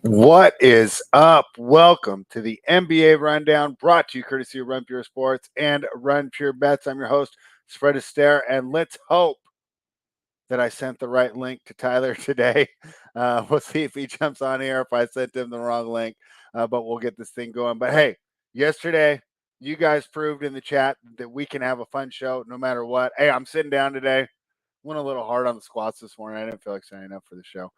What is up? Welcome to the NBA Rundown, brought to you courtesy of Run Pure Sports and Run Pure Bets. I'm your host, Astaire, and let's hope that I sent the right link to Tyler today. We'll see if he jumps on here, if I sent him the wrong link, but we'll get this thing going. But hey, yesterday, you guys proved in the chat that we can have a fun show no matter what. Hey, I'm sitting down today. Went a little hard on the squats this morning. I didn't feel like signing up for the show.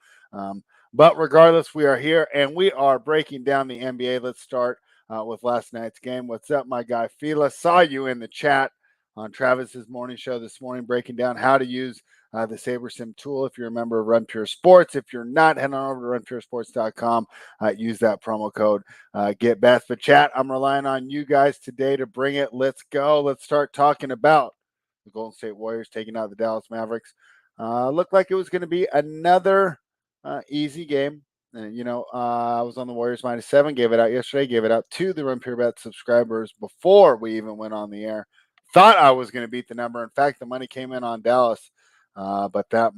But regardless, we are here and we are breaking down the NBA. Let's start with last night's game. What's up, my guy Fila? Saw you in the chat on Travis's morning show this morning, breaking down how to use the SaberSim tool. If you're a member of Run Pure Sports, if you're not, head on over to runpuresports.com. Use that promo code Get Best. But chat, I'm relying on you guys today to bring it. Let's go. Let's start talking about the Golden State Warriors taking out the Dallas Mavericks. Looked like it was going to be another easy game. I was on the Warriors -7, gave it out yesterday, gave it out to the Run Pure Bet subscribers before we even went on the air. Thought I was going to beat the number. In fact, the money came in on Dallas, but that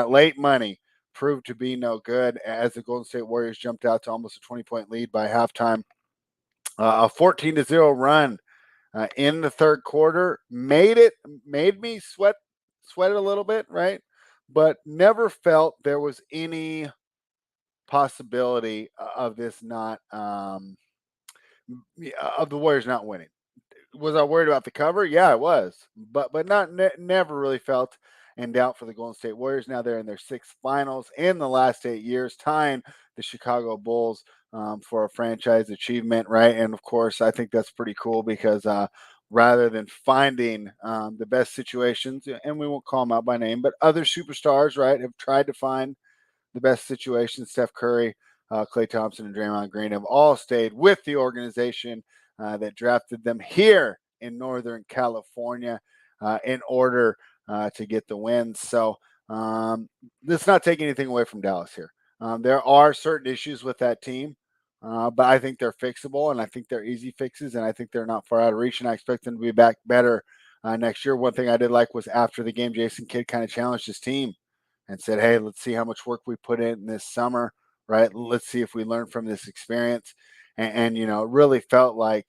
late money, proved to be no good as the Golden State Warriors jumped out to almost a 20-point lead by halftime. A 14-0 run in the third quarter made me sweat a little bit, right? But never felt there was any possibility of this not of the Warriors not winning. Was I worried about the cover? Yeah, I was, but never really felt in doubt for the Golden State Warriors. Now they're in their 6th finals in the last 8 years, tying the Chicago Bulls for a franchise achievement, right? And of course, I think that's pretty cool because rather than finding the best situations, and we won't call them out by name, but other superstars, right, have tried to find the best situations. Steph Curry, Klay Thompson, and Draymond Green have all stayed with the organization that drafted them here in Northern California in order to get the wins. So let's not take anything away from Dallas here. There are certain issues with that team, but I think they're fixable, and I think they're easy fixes, and I think they're not far out of reach, and I expect them to be back better next year. One thing I did like was after the game, Jason Kidd kind of challenged his team and said, hey, let's see how much work we put in this summer, right? Let's see if we learn from this experience. And it really felt like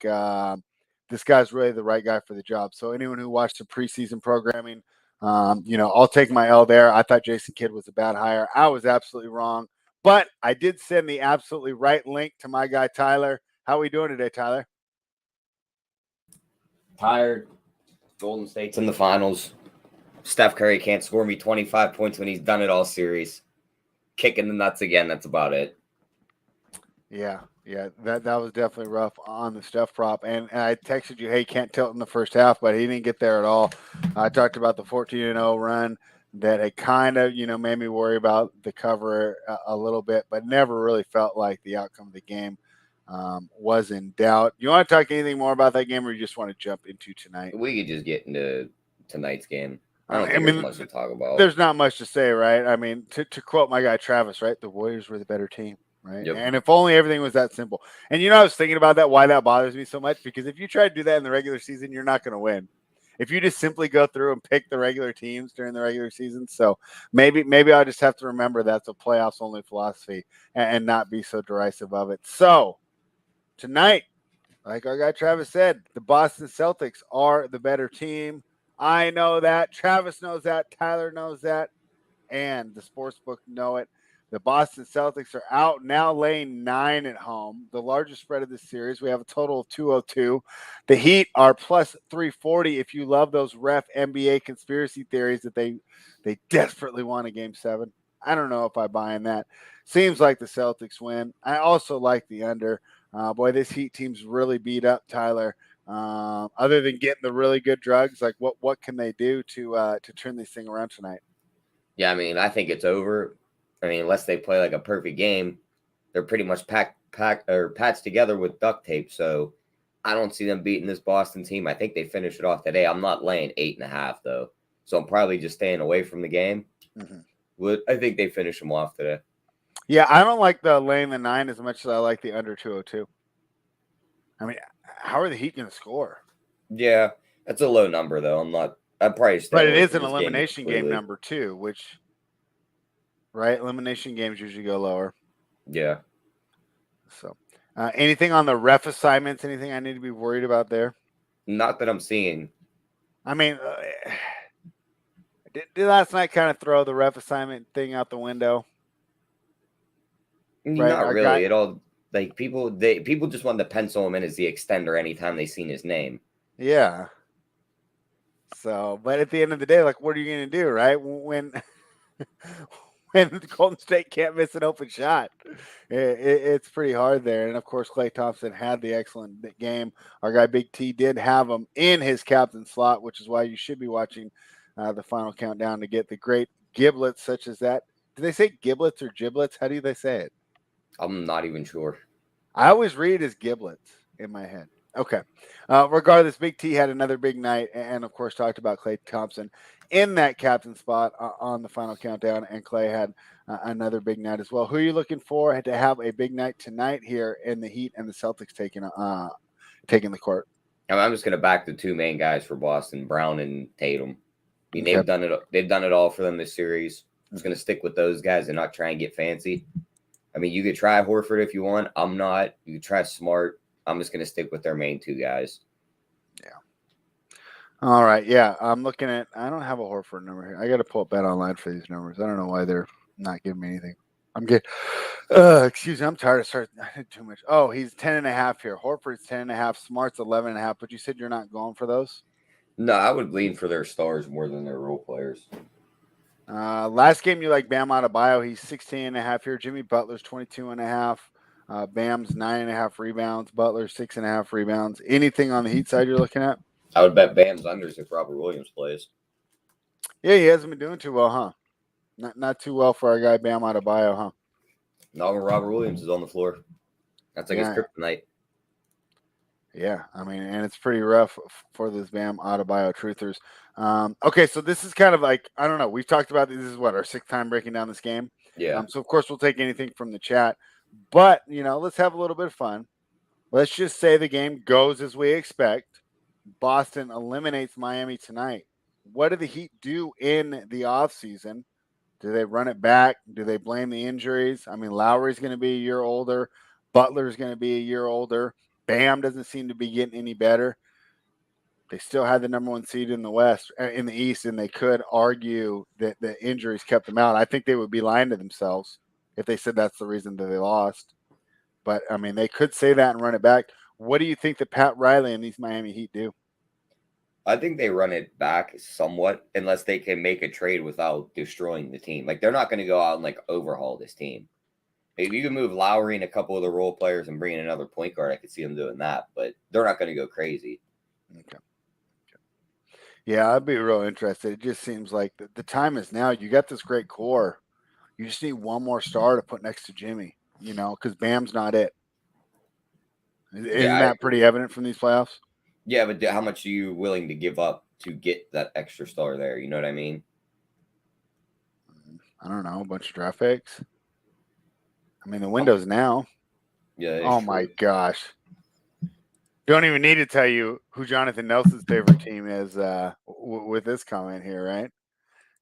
this guy's really the right guy for the job. So anyone who watched the preseason programming, I'll take my L there. I thought Jason Kidd was a bad hire. I was absolutely wrong. But I did send the absolutely right link to my guy, Tyler. How are we doing today, Tyler? Tired. Golden State's in the finals. Steph Curry can't score me 25 points when he's done it all series. Kicking the nuts again. That's about it. Yeah, that was definitely rough on the Steph prop. And I texted you, hey, can't tilt in the first half, but he didn't get there at all. I talked about the 14-0 run that had kind of, made me worry about the cover a little bit, but never really felt like the outcome of the game was in doubt. You want to talk anything more about that game, or you just want to jump into tonight? We could just get into tonight's game. I don't think there's much to talk about. There's not much to say, right? I mean, to quote my guy Travis, right? The Warriors were the better team, right? Yep. And if only everything was that simple. And I was thinking about that, why that bothers me so much, because if you try to do that in the regular season, you're not going to win. If you just simply go through and pick the regular teams during the regular season. So maybe I'll just have to remember that's a playoffs only philosophy and not be so derisive of it. So tonight, like our guy Travis said, the Boston Celtics are the better team. I know that. Travis knows that. Tyler knows that. And the sportsbook know it. The Boston Celtics are out now, laying 9 at home, the largest spread of this series. We have a total of 202. The Heat are plus 340 if you love those ref NBA conspiracy theories that they desperately want a Game 7. I don't know if I buy in that. Seems like the Celtics win. I also like the under. Boy, this Heat team's really beat up, Tyler. Other than getting the really good drugs, like what can they do to turn this thing around tonight? Yeah, I mean, I think it's over. I mean, unless they play like a perfect game, they're pretty much patched together with duct tape. So I don't see them beating this Boston team. I think they finish it off today. I'm not laying 8.5 though, so I'm probably just staying away from the game. Mm-hmm. I think they finish them off today. Yeah, I don't like the laying the 9 as much as I like the under 202. I mean, how are the Heat going to score? Yeah, that's a low number though. I'm probably staying. But it is an elimination game number too, which, right? Elimination games usually go lower. Yeah. So, anything on the ref assignments? Anything I need to be worried about there? Not that I'm seeing. I mean, did last night kind of throw the ref assignment thing out the window? Right, Not our guy. really. It all like people just wanted to pencil him in as the extender anytime they seen his name. Yeah. So, but at the end of the day, like, what are you going to do, right? When when Golden State can't miss an open shot, it's pretty hard there. And of course, Klay Thompson had the excellent game. Our guy Big T did have him in his captain slot, which is why you should be watching the final countdown to get the great giblets such as that. Do they say giblets or giblets? How do they say it? I'm not even sure. I always read it as giblets in my head. Okay. Regardless, Big T had another big night, and of course talked about Klay Thompson in that captain spot on the final countdown, and Klay had another big night as well. Who are you looking for to have a big night tonight here in the Heat and the Celtics taking the court? I'm just gonna back the two main guys for Boston, Brown and Tatum. I mean, Okay. they've done it. They've done it all for them this series. I'm just gonna stick with those guys and not try and get fancy. I mean, you could try Horford if you want. I'm not. You could try Smart. I'm just gonna stick with their main two guys. Yeah. All right. Yeah, I'm looking at. I don't have a Horford number here. I got to pull up Bet Online for these numbers. I don't know why they're not giving me anything. I'm good. Excuse me. I'm tired of starting. I did too much. Oh, he's 10.5 here. Horford's 10.5. Smart's 11.5. But you said you're not going for those. No, I would lean for their stars more than their role players. Last game you like Bam Adebayo. He's 16.5 here. Jimmy Butler's 22.5. Bam's 9.5 rebounds. Butler 6.5 rebounds. Anything on the Heat side you're looking at? I would bet Bam's unders if Robert Williams plays. Yeah, he hasn't been doing too well, huh? Not too well for our guy Bam Adebayo, huh? Not when Robert Williams is on the floor. That's like his kryptonite. Yeah, I mean, and it's pretty rough for this Bam Adebayo truthers. Okay, so this is kind of like, I don't know. We've talked about this is what, our sixth time breaking down this game. Yeah. So of course we'll take anything from the chat, but let's have a little bit of fun. Let's just say the game goes as we expect. Boston eliminates Miami tonight. What do the Heat do in the offseason? Do they run it back? Do they blame the injuries? I mean, Lowry's going to be a year older. Butler's going to be a year older. Bam doesn't seem to be getting any better. They still had the number one seed in the East, and they could argue that the injuries kept them out. I think they would be lying to themselves if they said that's the reason that they lost. But, I mean, they could say that and run it back. What do you think that Pat Riley and these Miami Heat do? I think they run it back somewhat unless they can make a trade without destroying the team. Like, they're not going to go out and, overhaul this team. Maybe you can move Lowry and a couple of the role players and bring in another point guard. I could see them doing that, but they're not going to go crazy. Okay. Yeah, I'd be real interested. It just seems like the time is now. You got this great core. You just need one more star to put next to Jimmy, because Bam's not it. Isn't that pretty evident from these playoffs? Yeah, but how much are you willing to give up to get that extra star there? You know what I mean? I don't know. A bunch of draft picks. I mean, the window's now. Yeah. Oh, my gosh. Don't even need to tell you who Jonathan Nelson's favorite team is with this comment here, right?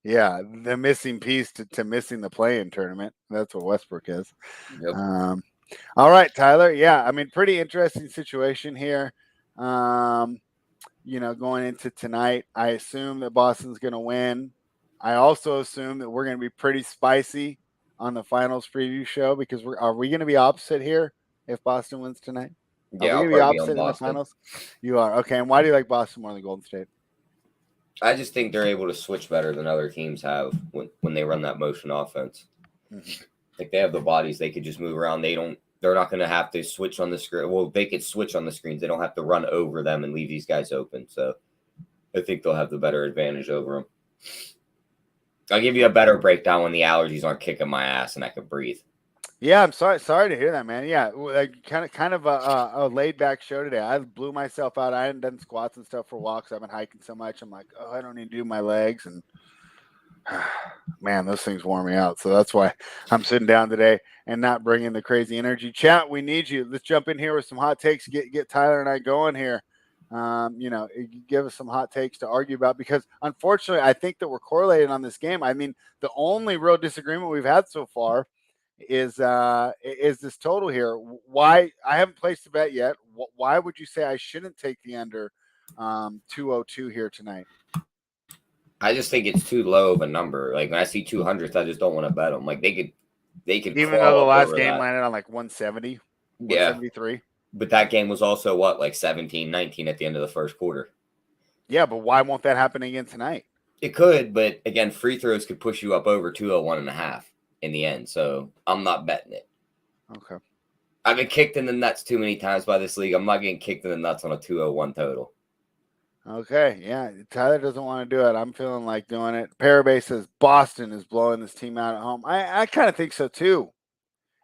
Yeah, the missing piece to missing the play-in tournament. That's what Westbrook is. Yep. All right, Tyler. Yeah, I mean, pretty interesting situation here. Going into tonight, I assume that Boston's going to win. I also assume that we're going to be pretty spicy on the finals preview show because are we going to be opposite here if Boston wins tonight? Yeah, are we going to be opposite in the finals? You are. Okay, and why do you like Boston more than Golden State? I just think they're able to switch better than other teams have when they run that motion offense. Mm-hmm. Like, they have the bodies, they could just move around. They're not going to have to switch on the screen. Well, they could switch on the screens. They don't have to run over them and leave these guys open. So I think they'll have the better advantage over them. I'll give you a better breakdown when the allergies aren't kicking my ass and I can breathe. Yeah, I'm sorry to hear that, man. Yeah, like kind of a laid back show today. I blew myself out. I hadn't done squats and stuff for walks. I've been hiking so much. I'm like, oh, I don't need to do my legs, and man, those things wore me out. So that's why I'm sitting down today and not bringing the crazy energy. Chat, we need you. Let's jump in here with some hot takes. Get Tyler and I going here. Give us some hot takes to argue about because unfortunately, I think that we're correlated on this game. I mean, the only real disagreement we've had so far is this total here. Why I haven't placed a bet yet. Why would you say I shouldn't take the under 202 here tonight? I just think it's too low of a number. Like when I see 200s, I just don't want to bet them. Like they could Even though the crawl up last over game that. landed on like 170, Yeah, 173. but that game was also what, like 17-19 at the end of the first quarter. Yeah, but why won't that happen again tonight? It could, but again, free throws could push you up over 201.5 in the end. So I'm not betting it. Okay. I've been kicked in the nuts too many times by this league. I'm not getting kicked in the nuts on a 201 total. Okay, yeah. Tyler doesn't want to do it. I'm feeling like doing it. Parabay says Boston is blowing this team out at home. I kind of think so too.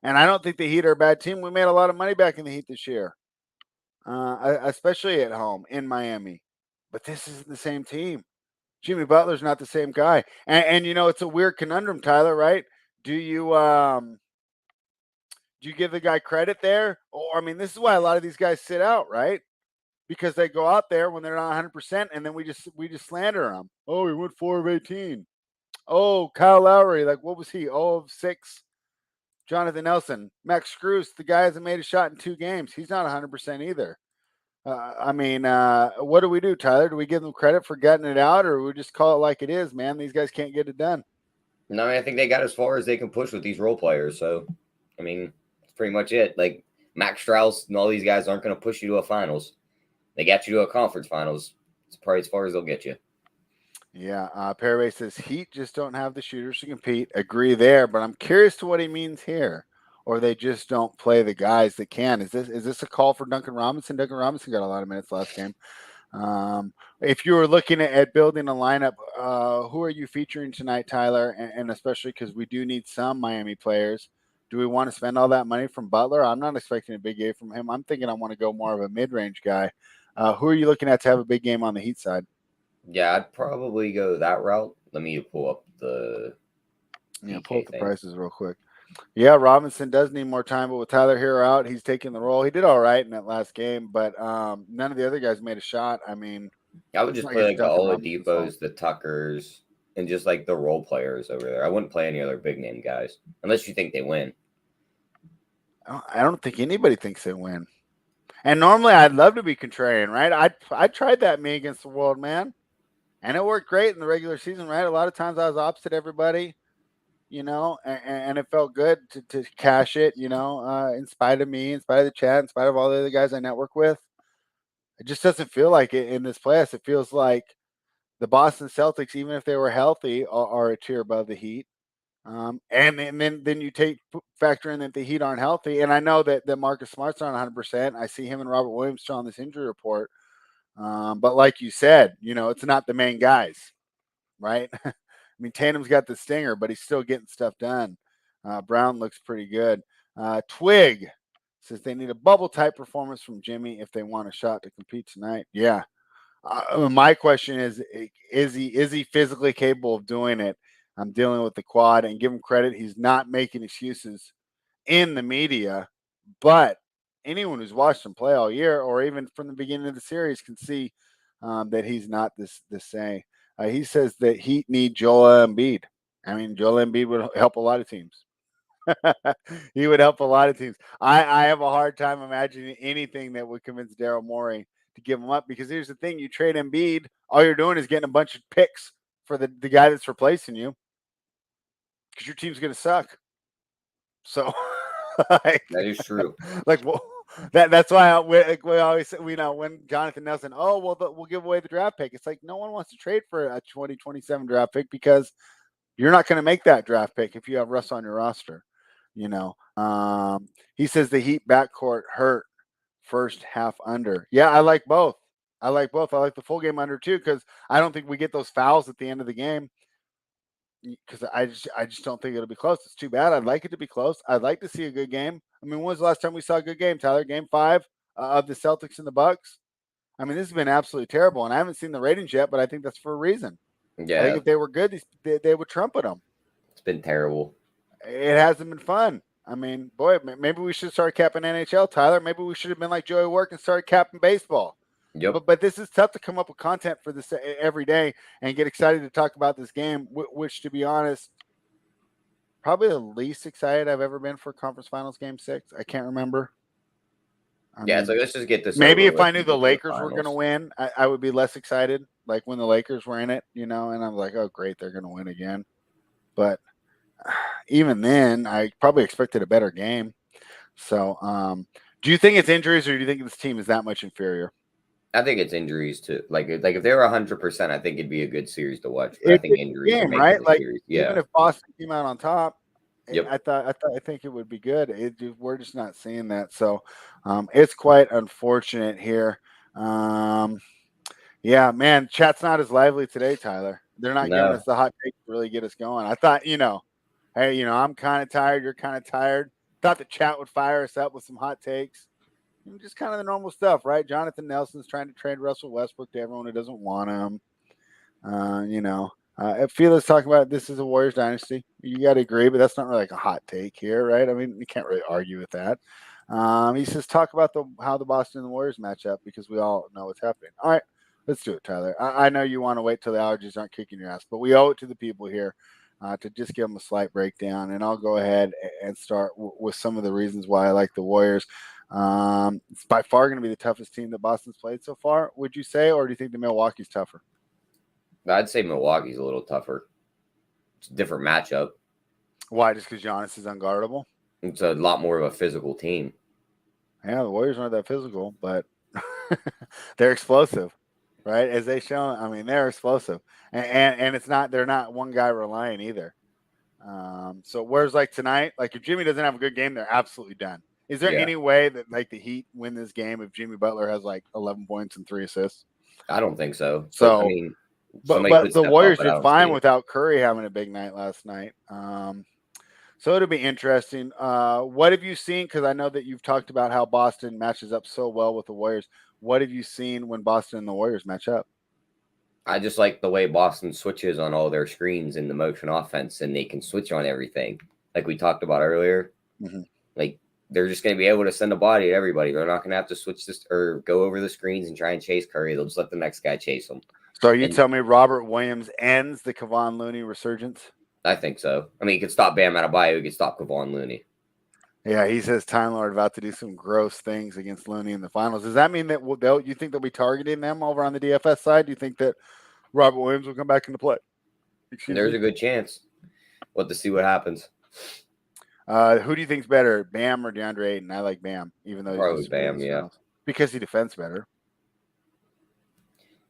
And I don't think the Heat are a bad team. We made a lot of money back in the Heat this year, especially at home in Miami. But this isn't the same team. Jimmy Butler's not the same guy. And you know, it's a weird conundrum, Tyler, right? Do you give the guy credit there? Or I mean, this is why a lot of these guys sit out, right? Because they go out there when they're not 100%, and then we just slander them. Oh, he went 4 of 18. Oh, Kyle Lowry, like what was he? 0 of 6. Jonathan Nelson, Max Strus, the guy hasn't made a shot in 2 games. He's not 100% either. I mean, what do we do, Tyler? Do we give them credit for getting it out, or we just call it like it is, man? These guys can't get it done. No, I think they got as far as they can push with these role players. So, I mean, that's pretty much it. Like Max Strauss and all these guys aren't going to push you to a finals. They got you to a conference finals. It's probably as far as they'll get you. Yeah, Parabay says Heat just don't have the shooters to compete. Agree there, but I'm curious to what he means here. Or they just don't play the guys that can. Is this a call for Duncan Robinson? Duncan Robinson got a lot of minutes last game. If you were looking at building a lineup, who are you featuring tonight, Tyler? And especially because we do need some Miami players. Do we want to spend all that money from Butler? I'm not expecting a big game from him. I'm thinking I want to go more of a mid-range guy. Who are you looking at to have a big game on the Heat side? Yeah, I'd probably go that route. Let me pull up the pull up the prices real quick. Yeah, Robinson does need more time, but with Tyler Hero out, he's taking the role. He did all right in that last game, but none of the other guys made a shot. I mean, I would just play like the Oladipos, the Tuckers, and just like the role players over there. I wouldn't play any other big name guys unless you think they win. I don't think anybody thinks they win. And normally I'd love to be contrarian, right? I tried that me against the world, man. And it worked great in the regular season, right? A lot of times I was opposite everybody, you know, and it felt good to cash it, you know, in spite of me, in spite of the chat, in spite of all the other guys I network with. It just doesn't feel like it in this playoffs. It feels like the Boston Celtics, even if they were healthy, are a tier above the Heat. And then you factor in that the Heat aren't healthy. And I know that Marcus Smart's not 100%. I see him and Robert Williams still on this injury report. But like you said, you know, it's not the main guys, right? I mean, Tatum's got the stinger, but he's still getting stuff done. Brown looks pretty good. Twig says they need a bubble type performance from Jimmy if they want a shot to compete tonight. Yeah. My question is he physically capable of doing it? I'm dealing with the quad, and give him credit. He's not making excuses in the media, but anyone who's watched him play all year, or even from the beginning of the series, can see that he's not this same. He says that Heat need Joel Embiid. I mean, Joel Embiid would help a lot of teams. He would help a lot of teams. I have a hard time imagining anything that would convince Daryl Morey to give him up, because here's the thing: you trade Embiid, all you're doing is getting a bunch of picks for the guy that's replacing you, because your team's going to suck. So that is true. Like, well, that's why we always say, you know, when Jonathan Nelson, oh, well, we'll give away the draft pick. It's like no one wants to trade for a 2027 draft pick, because you're not going to make that draft pick if you have Russ on your roster. You know, he says the Heat backcourt hurt first half under. Yeah, I like both. I like the full game under too, because I don't think we get those fouls at the end of the game, because I just don't think it'll be close. It's too bad. I'd like it to be close. I'd like to see a good game. I mean, when was the last time we saw a good game, Tyler? Game 5 of the Celtics and the Bucks. I mean, this has been absolutely terrible, and I haven't seen the ratings yet, but I think that's for a reason. Yeah, I think if they were good, they would trumpet them. It's been terrible. It hasn't been fun. I mean, boy, maybe we should start capping NHL, Tyler. Maybe we should have been like Joey Work and started capping baseball. Yep. But this is tough to come up with content for this every day and get excited to talk about this game, which, to be honest, Probably the least excited I've ever been for conference finals game 6. I can't remember. I Yeah, mean, so let's just get this maybe over if I with knew and the get to the Lakers were going to finals. win, I would be less excited. Like when the Lakers were in it, and I'm like, oh, great, they're going to win again. But even then, I probably expected a better game. So, do you think it's injuries, or do you think this team is that much inferior? I think it's injuries too. Like if they were 100%, I think it'd be a good series to watch. But I It's think a injuries are game, making right? the Like series. even Yeah. if Boston came out on top, Yep. I think it would be good. We're just not seeing that, so it's quite unfortunate here. Um, yeah, man, chat's not as lively today, Tyler. They're not giving No, us the hot take to really get us going. I thought, hey, I'm kind of tired. You're kind of tired. Thought the chat would fire us up with some hot takes. Just kind of the normal stuff, right? Jonathan Nelson's trying to trade Russell Westbrook to everyone who doesn't want him. If Felix talking about this is a Warriors dynasty, you got to agree, but that's not really like a hot take here, right? I mean, you can't really argue with that. He says talk about how the Boston and the Warriors match up because we all know what's happening. All right, let's do it, Tyler. I know you want to wait till the allergies aren't kicking your ass, but we owe it to the people here to just give them a slight breakdown, and I'll go ahead and start with some of the reasons why I like the Warriors. It's by far going to be the toughest team that Boston's played so far, would you say, or do you think the Milwaukee's tougher? I'd say Milwaukee's a little tougher. It's a different matchup. Why? Just because Giannis is unguardable? It's a lot more of a physical team. Yeah, the Warriors aren't that physical, but they're explosive, right? As they show, I mean, they're explosive, and it's not they're not one guy reliant either. So whereas like tonight, like if Jimmy doesn't have a good game, they're absolutely done. Is there Yeah. any way that like the Heat win this game if Jimmy Butler has like 11 points and 3 assists? I don't think so. But I So, mean, but somebody but could the step up, Warriors but I did don't see fine it. without Curry having a big night last night. So it'll be interesting. What have you seen? Because I know that you've talked about how Boston matches up so well with the Warriors. What have you seen when Boston and the Warriors match up? I just like the way Boston switches on all their screens in the motion offense, and they can switch on everything, like we talked about earlier. Mm-hmm. Like they're just going to be able to send a body to everybody. They're not going to have to switch this or go over the screens and try and chase Curry. They'll just let the next guy chase them. So you And tell me Robert Williams ends the Kevon Looney resurgence? I think so. I mean, he could stop Bam Adebayo. He could stop Kevon Looney. Yeah, he says Time Lord about to do some gross things against Looney in the finals. Does that mean that you think they'll be targeting them over on the DFS side? Do you think that Robert Williams will come back into play? And Excuse there's me. a good chance. We'll have to see what happens. Who do you think's better, Bam or DeAndre Ayton? I like Bam, even though he's Probably disappeared in Bam, the yeah. finals. Because he defends better.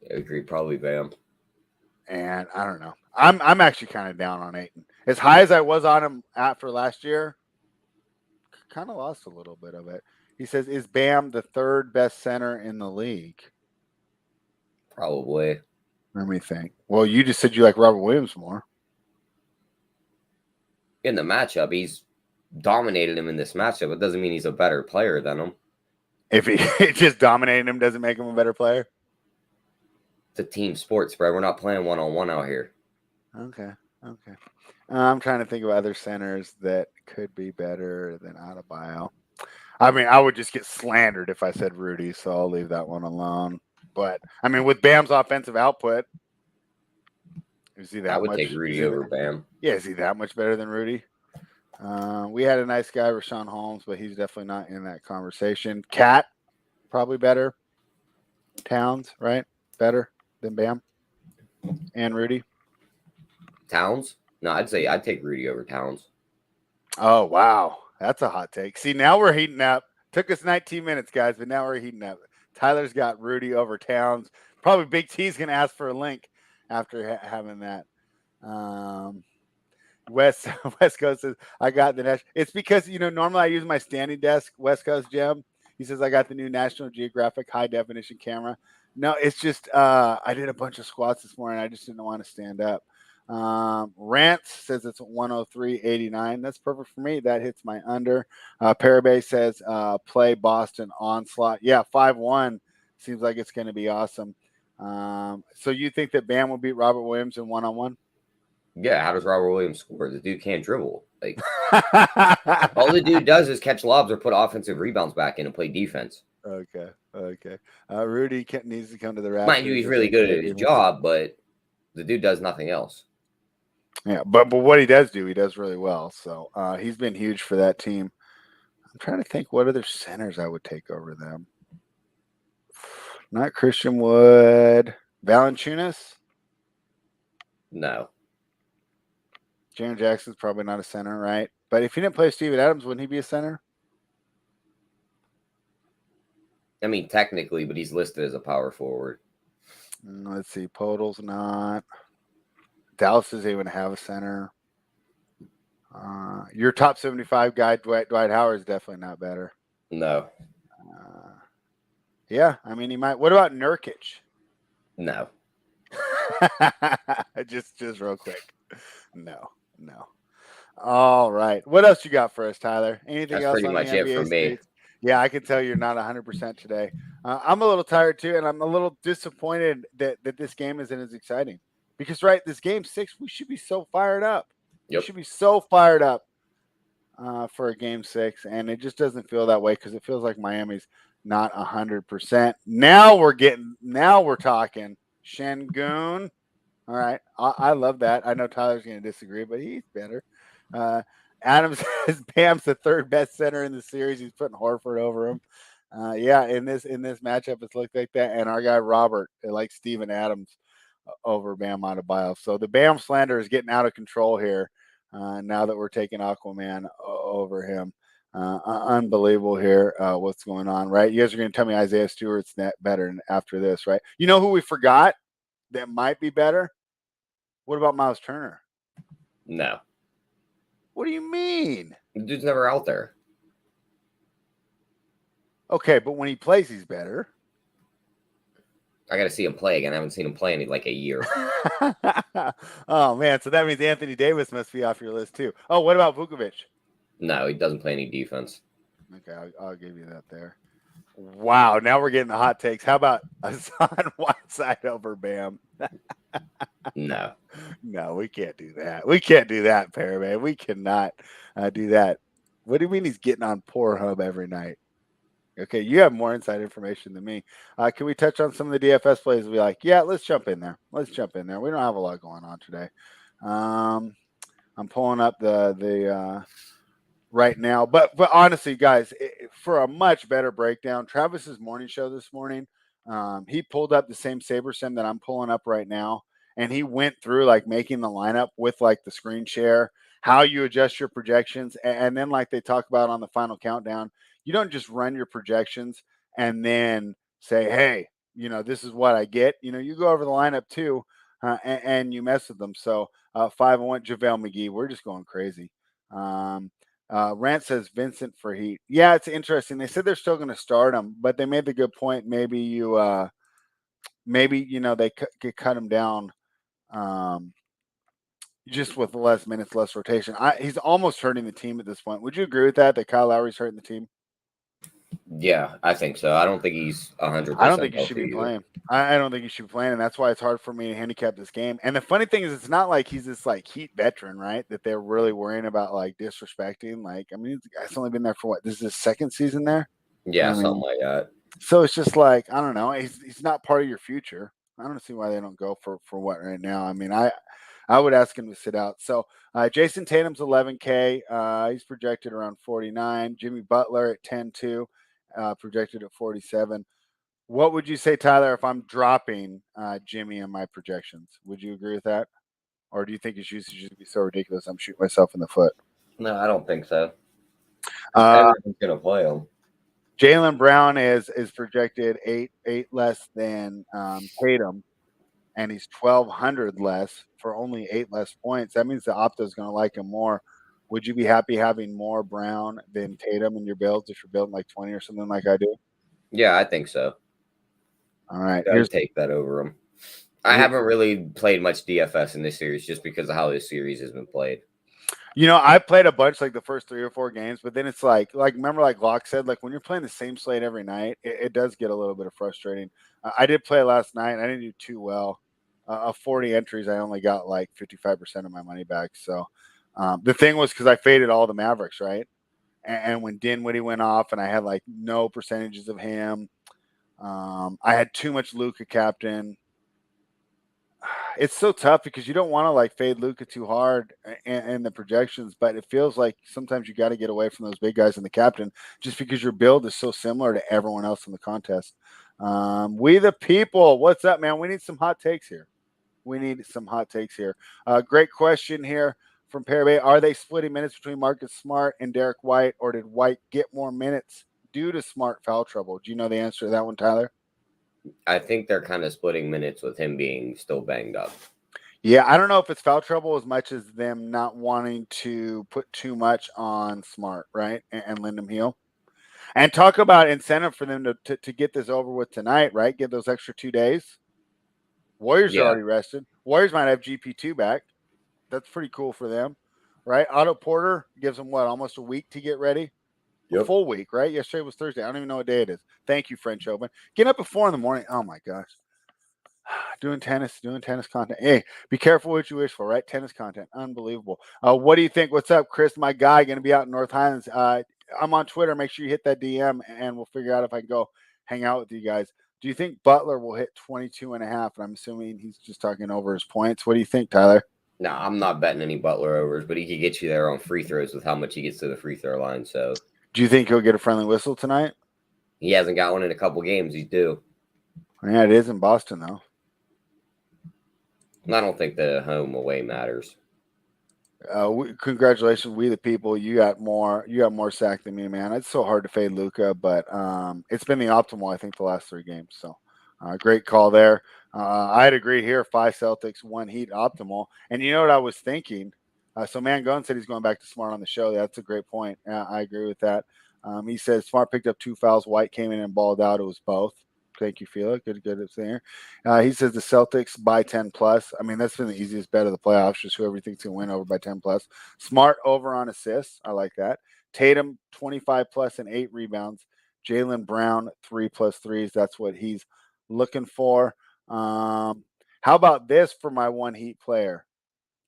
I agree, probably Bam. And I don't know. I'm actually kind of down on Ayton. As high as I was on him after last year, kind of lost a little bit of it. He says, "Is Bam the third best center in the league?" Probably. Let me think. Well, you just said you like Robert Williams more. In the matchup, he's dominated him in this matchup. It doesn't mean he's a better player than him. If he just dominating him doesn't make him a better player. It's a team sport, spread. We're not playing one-on-one out here. Okay. I'm trying to think of other centers that could be better than Adebayo. I mean, I would just get slandered if I said Rudy, so I'll leave that one alone. But I mean, with Bam's offensive output, is he that I would much? take Rudy over Bam. Yeah, is he that much better than Rudy? We had a nice guy, Rashawn Holmes, but he's definitely not in that conversation. Cat, probably better. Towns, right? Better than Bam and Rudy. Towns? No, I'd say I'd take Rudy over Towns. Oh, wow. That's a hot take. See, now we're heating up. Took us 19 minutes, guys, but now we're heating up. Tyler's got Rudy over Towns. Probably Big T's going to ask for a link after having that. West Coast says, I got the national. It's because, normally I use my standing desk, West Coast Jim. He says, I got the new National Geographic high definition camera. No, it's just, I did a bunch of squats this morning. I just didn't want to stand up. Rance says it's 103.89. That's perfect for me. That hits my under. Parabay says play Boston onslaught. Yeah, 5-1 seems like it's going to be awesome. So you think that Bam will beat Robert Williams in one-on-one? Yeah, how does Robert Williams score? The dude can't dribble. Like all the dude does is catch lobs or put offensive rebounds back in and play defense. Okay. Rudy needs to come to the Raptors. Mind you, he's really good at his job, but the dude does nothing else. Yeah, but what he does do, he does really well. So he's been huge for that team. I'm trying to think what other centers I would take over them. Not Christian Wood. Valanciunas? No. Jaren Jackson's probably not a center, right? But if he didn't play Steven Adams, wouldn't he be a center? I mean, technically, but he's listed as a power forward. Let's see. Podol's not. Dallas doesn't even have a center. Your top 75 guy, Dwight Howard, is definitely not better. No. Yeah, I mean, he might. What about Nurkic? No. just real quick. No. All right. What else you got for us, Tyler? Anything That's else pretty on the much it for NBA me. streets? Yeah, I can tell you're not 100% today. I'm a little tired too, and I'm a little disappointed that this game isn't as exciting. Because, right, this game 6, we should be so fired up. Yep. We should be so fired up for a game 6, and it just doesn't feel that way because it feels like Miami's not 100%. Now we're talking Şengün. All right. I love that. I know Tyler's going to disagree, but he's better. Adams says Bam's the third best center in the series. He's putting Horford over him. Yeah, in this matchup, it's looked like that. And our guy Robert, like Steven Adams over Bam Adebayo. So the Bam slander is getting out of control here. Now that we're taking Aquaman over him. Unbelievable here. What's going on, right? You guys are going to tell me Isaiah Stewart's better after this, right? You know who we forgot that might be better? What about Miles Turner? No. What do you mean? The dude's never out there. Okay, but when he plays, he's better. I got to see him play again. I haven't seen him play in like a year. Oh, man. So that means Anthony Davis must be off your list, too. Oh, what about Vukovic? No, he doesn't play any defense. Okay, I'll give you that there. Wow, now we're getting the hot takes. How about Hassan Whiteside over Bam? No. No, we can't do that. We can't do that, Paraman. We cannot do that. What do you mean he's getting on Pornhub every night? Okay, you have more inside information than me. Can we touch on some of the DFS plays? And be like, yeah, let's jump in there. We don't have a lot going on today. I'm pulling up the right now, but honestly, guys, for a much better breakdown, Travis's morning show this morning, he pulled up the same SaberSim that I'm pulling up right now, and he went through like making the lineup with like the screen share, how you adjust your projections, and then like they talk about on the final countdown, you don't just run your projections and then say, hey, this is what I get. You go over the lineup too, and you mess with them. So 5-1 JaVale McGee, we're just going crazy. Rant says Vincent for Heat. Yeah, it's interesting. They said they're still going to start him, but they made the good point. Maybe they could cut him down just with less minutes, less rotation. He's almost hurting the team at this point. Would you agree with that Kyle Lowry's hurting the team? Yeah, I think so. I don't think he's 100%. I don't think he should be playing. I don't think he should be playing, and that's why it's hard for me to handicap this game. And the funny thing is, it's not like he's this like Heat veteran, right? That they're really worrying about like disrespecting. Like, I mean, the guy's only been there for what? This is his second season there. Yeah, something like that. So it's just like I don't know. He's not part of your future. I don't see why they don't go for what right now. I mean, I would ask him to sit out. So Jason Tatum's 11K. He's projected around 49. Jimmy Butler at 10-2, projected at 47. What would you say, Tyler, if I'm dropping Jimmy in my projections? Would you agree with that? Or do you think his usage would be so ridiculous I'm shooting myself in the foot? No, I don't think so. Everyone's going to play him. Jaylen Brown is projected eight less than Tatum, and he's 1,200 less for only 8 less points. That means the Opta is going to like him more. Would you be happy having more Brown than Tatum in your builds if you're building like 20 or something like I do? Yeah, I think so. All right. I'd take that over him. I haven't really played much DFS in this series just because of how this series has been played. I played a bunch like the first 3 or 4 games, but then it's like remember like Locke said, like when you're playing the same slate every night, it does get a little bit of frustrating. I did play last night. I didn't do too well. Of 40 entries, I only got like 55% of my money back. So the thing was because I faded all the Mavericks, right? And when Dinwiddie went off and I had like no percentages of him, I had too much Luka captain. it's so tough because you don't want to like fade Luca too hard in the projections, but it feels like sometimes you got to get away from those big guys and the captain just because your build is so similar to everyone else in the contest. We the people, what's up, man? We need some hot takes here. We need some hot takes here. Great question here from Perry Bay. Are they splitting minutes between Marcus Smart and Derek White, or did White get more minutes due to Smart foul trouble? Do you know the answer to that one, Tyler? I think they're kind of splitting minutes with him being still banged up. Yeah, I don't know if it's foul trouble as much as them not wanting to put too much on Smart, right? And lend him heal. And talk about incentive for them to get this over with tonight, right? Give those extra 2 days. Warriors are Yeah. already rested. Warriors might have GP2 back. That's pretty cool for them, right? Otto Porter gives them what, almost a week to get ready? A Yep. full week, right? Yesterday was Thursday. I don't even know what day it is. Thank you, French Open. Getting up at 4 in the morning. Oh my gosh. Doing tennis content. Hey, be careful what you wish for, right? Tennis content, unbelievable. What do you think? What's up, Chris? My guy, going to be out in North Highlands. I'm on Twitter. Make sure you hit that DM, and we'll figure out if I can go hang out with you guys. Do you think Butler will hit 22 and a half? And I'm assuming he's just talking over his points. What do you think, Tyler? No, I'm not betting any Butler overs, but he could get you there on free throws with how much he gets to the free throw line. So Do you think he'll get a friendly whistle tonight? he hasn't got one in a couple games. He's due. Yeah, it is in Boston though. I don't think the home away matters. Congratulations, we the people. You got more. You got more sack than me, man. It's so hard to fade Luca, but it's been the optimal. I think the last 3 games. So, great call there. I'd agree here. 5 Celtics, 1 Heat, optimal. And you know what I was thinking? So, Man Gunn said he's going back to Smart on the show. That's a great point. I agree with that. He says Smart picked up 2 fouls. White came in and balled out. It was both. Thank you, Fila. Good there. He says the Celtics by 10 plus. I mean, that's been the easiest bet of the playoffs. Just whoever thinks can win over by 10 plus. Smart over on assists. I like that. Tatum 25 plus and 8 rebounds. Jaylen Brown 3 plus threes. That's what he's looking for. How about this for my one Heat player?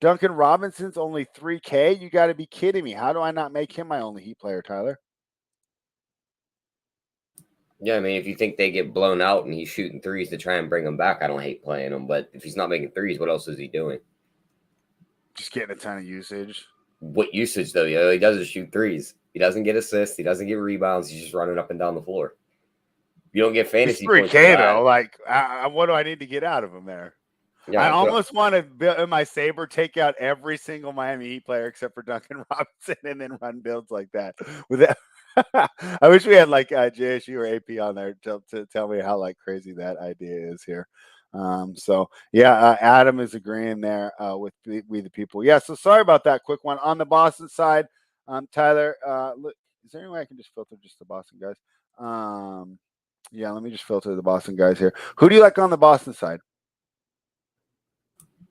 Duncan Robinson's only 3K. You got to be kidding me. How do I not make him my only Heat player, Tyler? Yeah, I mean, if you think they get blown out and he's shooting threes to try and bring them back, I don't hate playing him. But if he's not making threes, what else is he doing? Just getting a ton of usage. What usage, though? He doesn't shoot threes. He doesn't get assists. He doesn't get rebounds. He's just running up and down the floor. You don't get fantasy He's points. 3K though. Like, what do I need to get out of him there? Yeah, I almost want to, in my Saber, take out every single Miami Heat player except for Duncan Robinson and then run builds like that. With that, I wish we had like JSU or AP on there to tell me how like crazy that idea is here. Adam is agreeing there with we the people. Yeah, so sorry about that quick one. On the Boston side, Tyler, look, is there any way I can just filter just the Boston guys? Let me just filter the Boston guys here. Who do you like on the Boston side?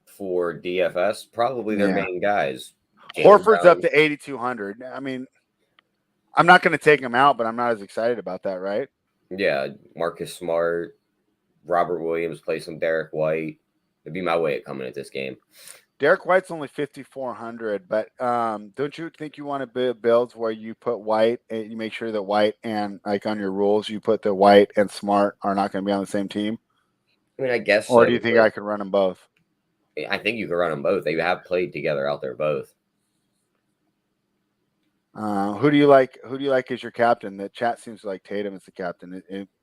For DFS, probably their main guys. Horford's up to 8,200. I mean, I'm not going to take him out, but I'm not as excited about that, right? Yeah, Marcus Smart, Robert Williams, play some Derek White. It'd be my way of coming at this game. Derek White's only 5,400, but don't you think you want to build builds where you put White and you make sure that White and like on your rules, you put the White and Smart are not going to be on the same team? I mean, I guess. Or do you think I could run them both? I think you can run them both. They have played together out there both. Who do you like? Who do you like as your captain? The chat seems like Tatum is the captain.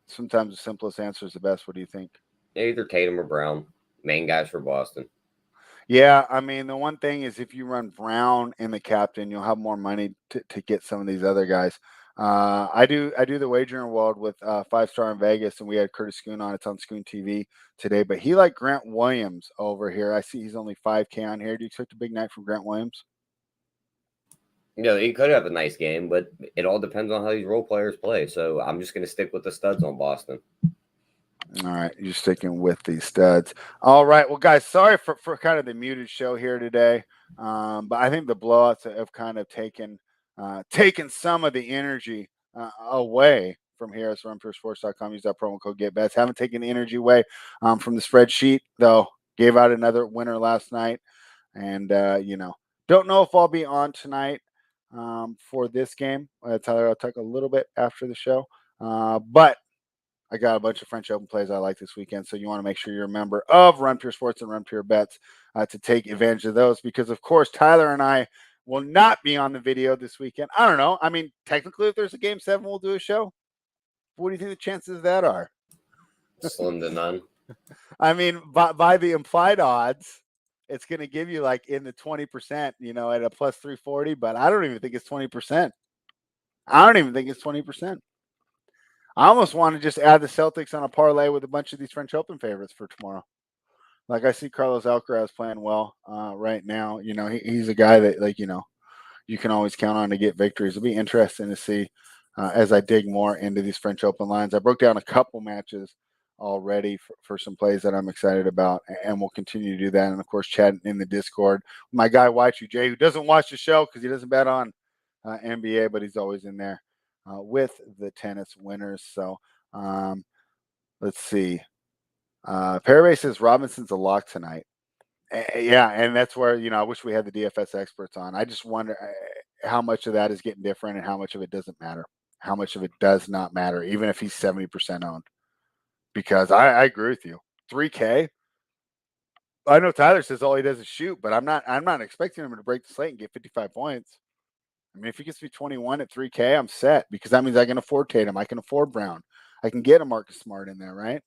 Sometimes the simplest answer is the best. What do you think? Either Tatum or Brown, main guys for Boston. Yeah, I mean the one thing is if you run Brown in the captain, you'll have more money to get some of these other guys. I do the wagering world with 5 Star in Vegas, and we had Curtis Schoon on. It's on Schoon TV today, but he liked Grant Williams over here. I see he's only 5K on here. Do you expect a big night from Grant Williams? He could have a nice game, but it all depends on how these role players play. So I'm just going to stick with the studs on Boston. All right, you're sticking with the studs. All right, well, guys, sorry for kind of the muted show here today, but I think the blowouts have kind of taken some of the energy away from here. So runpuresports.com. Use that promo code GetBets. Haven't taken the energy away from the spreadsheet though. Gave out another winner last night, and don't know if I'll be on tonight for this game. Tyler, I'll talk a little bit after the show, but I got a bunch of French Open plays I like this weekend. So you want to make sure you're a member of Run Pure Sports and Run Pure Bets to take advantage of those because, of course, Tyler and I will not be on the video this weekend. I don't know. I mean, technically, if there's a Game 7, we'll do a show. What do you think the chances of that are? Slim to none. I mean, by the implied odds, it's going to give you like in the 20%, at a plus 340, but I don't even think it's 20%. I don't even think it's 20%. I almost want to just add the Celtics on a parlay with a bunch of these French Open favorites for tomorrow. Like I see Carlos Alcaraz playing well right now. He's a guy that you can always count on to get victories. It'll be interesting to see as I dig more into these French Open lines. I broke down a couple matches already for some plays that I'm excited about, and we'll continue to do that. And of course, chatting in the Discord, my guy Y2J, who doesn't watch the show because he doesn't bet on NBA, but he's always in there with the tennis winners. So let's see. Parabay says Robinson's a lock tonight. Yeah, and that's where I wish we had the DFS experts on. I just wonder how much of that is getting different and how much of it doesn't matter. How much of it does not matter, even if he's 70% owned. Because I agree with you. 3K. I know Tyler says all he does is shoot, but I'm not expecting him to break the slate and get 55 points. I mean, if he gets me 21 at 3K, I'm set because that means I can afford Tatum. I can afford Brown. I can get a Marcus Smart in there, right?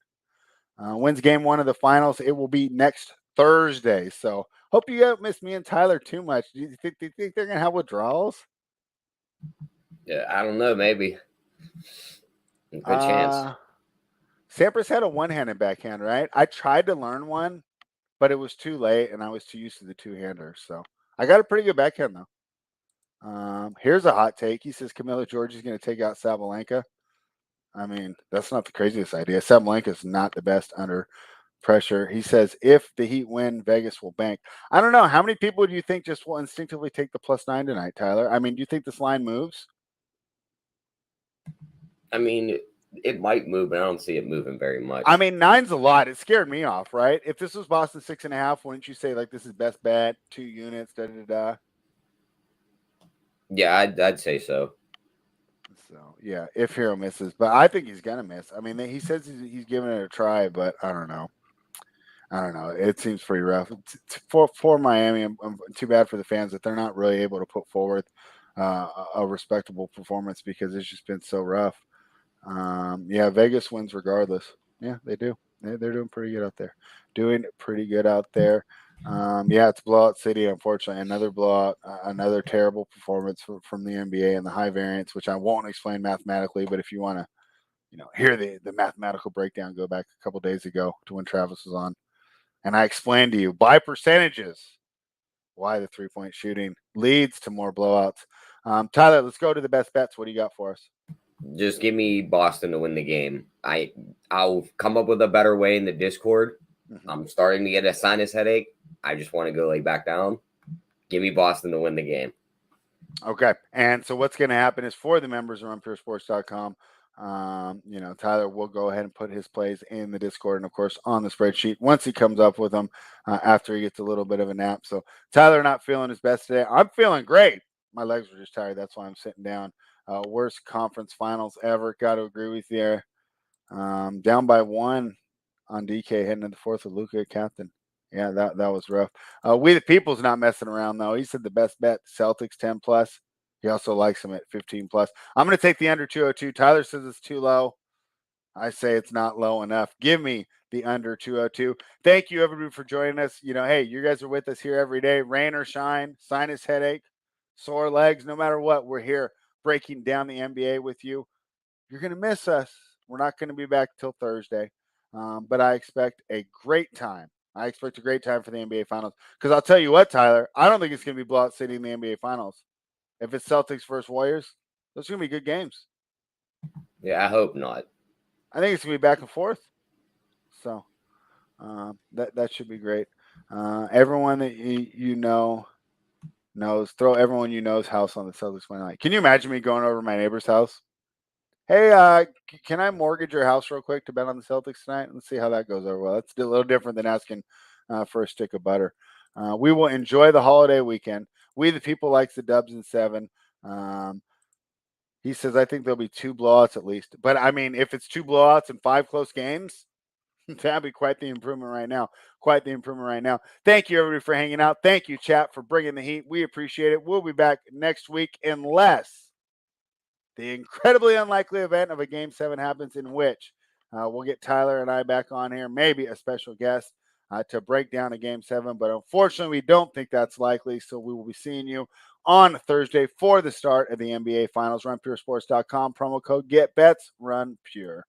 Wins game 1 of the finals. It will be next Thursday. So hope you don't miss me and Tyler too much. Do you think they're going to have withdrawals? Yeah, I don't know. Maybe. Good chance. Sampras had a one-handed backhand, right? I tried to learn one, but it was too late, and I was too used to the two-hander. So I got a pretty good backhand, though. Here's a hot take. He says Camilo George is going to take out Sabalenka. I mean, that's not the craziest idea. Sabalenka is not the best under pressure. He says if the Heat win, Vegas will bank. I don't know. How many people do you think just will instinctively take the +9 tonight, Tyler? I mean, do you think this line moves? I mean, it might move, but I don't see it moving very much. I mean, 9's a lot. It scared me off, right? If this was Boston 6.5, wouldn't you say like this is best bet, 2 units, da da da? Yeah, I'd say so. So yeah, if Hero misses, but I think he's gonna miss. I mean, he says he's giving it a try, but I don't know. It seems pretty rough for Miami. I'm too bad for the fans that they're not really able to put forward a respectable performance because it's just been so rough. Yeah, Vegas wins regardless. Yeah, they do. They're doing pretty good out there. Yeah, it's blowout city. Unfortunately, another blowout, another terrible performance from the NBA and the high variance, which I won't explain mathematically. But if you want to, hear the mathematical breakdown, go back a couple days ago to when Travis was on, and I explained to you by percentages why the 3-point shooting leads to more blowouts. Tyler, let's go to the best bets. What do you got for us? Just give me Boston to win the game. I'll come up with a better way in the Discord. Mm-hmm. I'm starting to get a sinus headache. I just want to go lay back down. Give me Boston to win the game. Okay. And so what's going to happen is for the members of RunPureSports.com, Tyler will go ahead and put his plays in the Discord and, of course, on the spreadsheet once he comes up with them after he gets a little bit of a nap. So Tyler not feeling his best today. I'm feeling great. My legs were just tired. That's why I'm sitting down. Worst conference finals ever. Got to agree with you there. Down by 1 on DK heading into the 4th with Luka captain. Yeah, that was rough. We the People's not messing around, though. He said the best bet, Celtics 10+. He also likes them at 15+. I'm going to take the under 202. Tyler says it's too low. I say it's not low enough. Give me the under 202. Thank you, everybody, for joining us. Hey, you guys are with us here every day. Rain or shine, sinus headache, sore legs, no matter what, we're here breaking down the NBA with you. You're going to miss us. We're not going to be back till Thursday. But I expect a great time. I expect a great time for the NBA Finals. Because I'll tell you what, Tyler, I don't think it's going to be blowout city in the NBA Finals. If it's Celtics versus Warriors, those are going to be good games. Yeah, I hope not. I think it's going to be back and forth. So that should be great. Everyone that you know knows, throw everyone you know's house on the Celtics Monday night. Can you imagine me going over to my neighbor's house? Hey, can I mortgage your house real quick to bet on the Celtics tonight? Let's see how that goes over. Well, that's a little different than asking for a stick of butter. We will enjoy the holiday weekend. We the people likes the Dubs in 7. He says, I think there'll be 2 blowouts at least. But I mean, if it's 2 blowouts and 5 close games, that'd be quite the improvement right now. Quite the improvement right now. Thank you, everybody, for hanging out. Thank you, chat, for bringing the heat. We appreciate it. We'll be back next week unless the incredibly unlikely event of a Game 7 happens, in which we'll get Tyler and I back on here, maybe a special guest to break down a Game 7. But unfortunately, we don't think that's likely. So we will be seeing you on Thursday for the start of the NBA Finals. RunPureSports.com. Promo code GetBets. Run Pure.